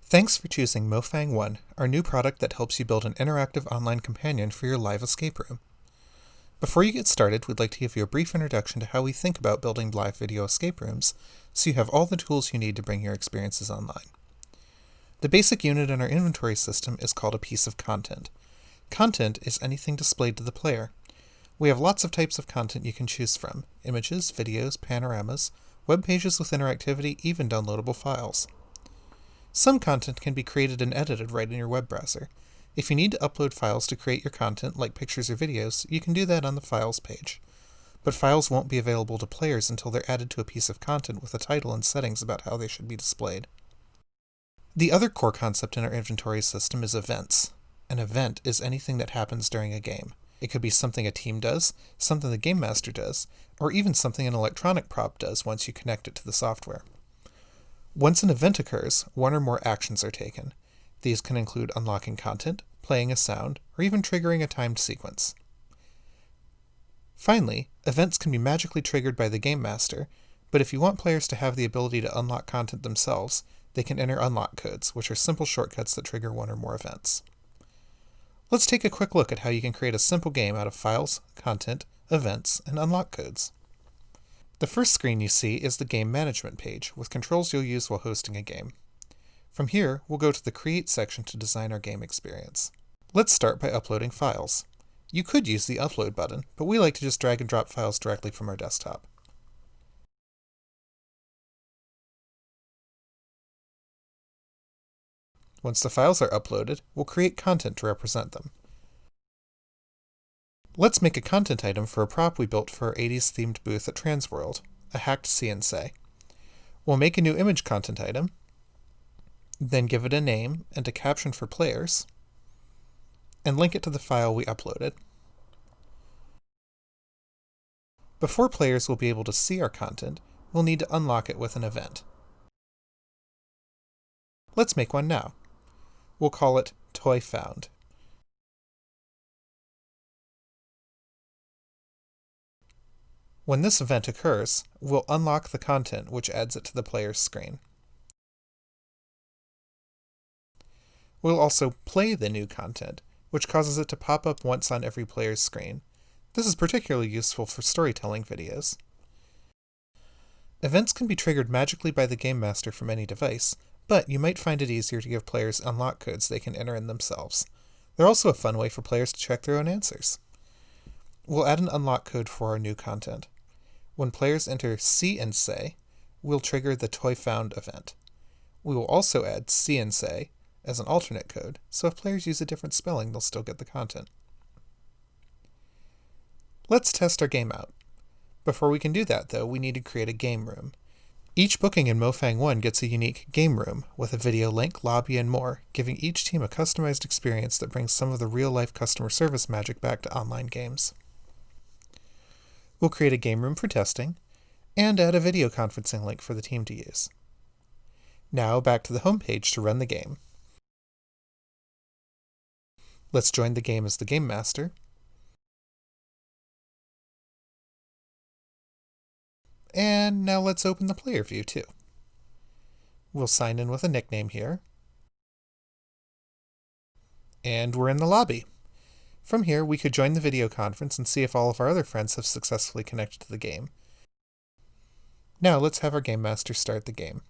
Thanks for choosing Mofang One, our new product that helps you build an interactive online companion for your live escape room. Before you get started, we'd like to give you a brief introduction to how we think about building live video escape rooms, so you have all the tools you need to bring your experiences online. The basic unit in our inventory system is called a piece of content. Content is anything displayed to the player. We have lots of types of content you can choose from: images, videos, panoramas, web pages with interactivity, even downloadable files. Some content can be created and edited right in your web browser. If you need to upload files to create your content, like pictures or videos, you can do that on the Files page. But files won't be available to players until they're added to a piece of content with a title and settings about how they should be displayed. The other core concept in our inventory system is events. An event is anything that happens during a game. It could be something a team does, something the game master does, or even something an electronic prop does once you connect it to the software. Once an event occurs, one or more actions are taken. These can include unlocking content, playing a sound, or even triggering a timed sequence. Finally, events can be magically triggered by the game master, but if you want players to have the ability to unlock content themselves, they can enter unlock codes, which are simple shortcuts that trigger one or more events. Let's take a quick look at how you can create a simple game out of files, content, events, and unlock codes. The first screen you see is the game management page, with controls you'll use while hosting a game. From here, we'll go to the Create section to design our game experience. Let's start by uploading files. You could use the Upload button, but we like to just drag and drop files directly from our desktop. Once the files are uploaded, we'll create content to represent them. Let's make a content item for a prop we built for our 80s themed booth at Transworld, a hacked See and Say. We'll make a new image content item, then give it a name and a caption for players, and link it to the file we uploaded. Before players will be able to see our content, we'll need to unlock it with an event. Let's make one now. We'll call it Toy Found. When this event occurs, we'll unlock the content, which adds it to the player's screen. We'll also play the new content, which causes it to pop up once on every player's screen. This is particularly useful for storytelling videos. Events can be triggered magically by the Game Master from any device, but you might find it easier to give players unlock codes they can enter in themselves. They're also a fun way for players to check their own answers. We'll add an unlock code for our new content. When players enter See and Say, we'll trigger the Toy Found event. We will also add See and Say as an alternate code, so if players use a different spelling, they'll still get the content. Let's test our game out. Before we can do that, though, we need to create a game room. Each booking in Mofang One gets a unique game room, with a video link, lobby, and more, giving each team a customized experience that brings some of the real-life customer service magic back to online games. We'll create a game room for testing, and add a video conferencing link for the team to use. Now back to the home page to run the game. Let's join the game as the Game Master, and now let's open the player view too. We'll sign in with a nickname here, and we're in the lobby. From here, we could join the video conference and see if all of our other friends have successfully connected to the game. Now let's have our Game Master start the game.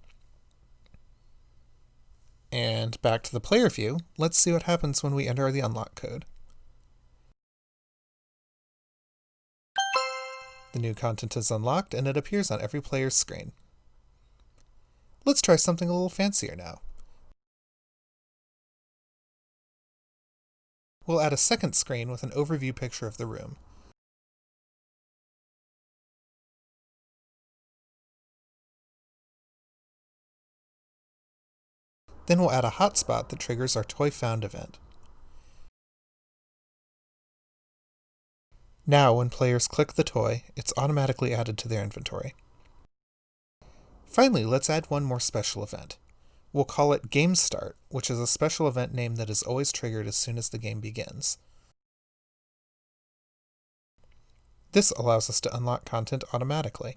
And back to the player view, let's see what happens when we enter the unlock code. The new content is unlocked and it appears on every player's screen. Let's try something a little fancier now. We'll add a second screen with an overview picture of the room. Then we'll add a hotspot that triggers our Toy Found event. Now, when players click the toy, it's automatically added to their inventory. Finally, let's add one more special event. We'll call it Game Start, which is a special event name that is always triggered as soon as the game begins. This allows us to unlock content automatically.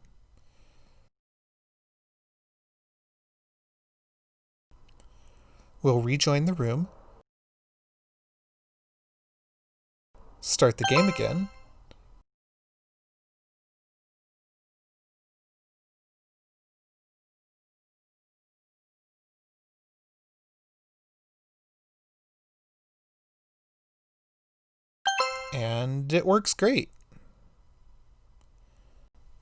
We'll rejoin the room, start the game again, and it works great.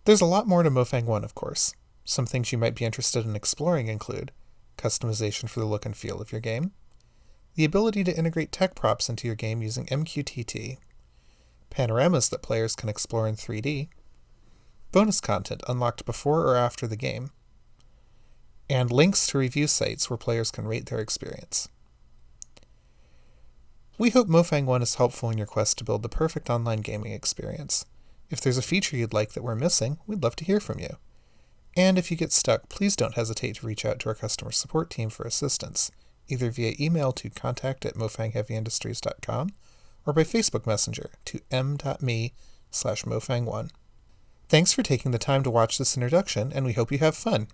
There's a lot more to Mofang One, of course. Some things you might be interested in exploring include customization for the look and feel of your game, the ability to integrate tech props into your game using MQTT, panoramas that players can explore in 3D, bonus content unlocked before or after the game, and links to review sites where players can rate their experience. We hope Mofang One is helpful in your quest to build the perfect online gaming experience. If there's a feature you'd like that we're missing, we'd love to hear from you. And if you get stuck, please don't hesitate to reach out to our customer support team for assistance, either via email to contact@mofangheavyindustries.com or by Facebook Messenger to m.me/mofang1. Thanks for taking the time to watch this introduction, and we hope you have fun.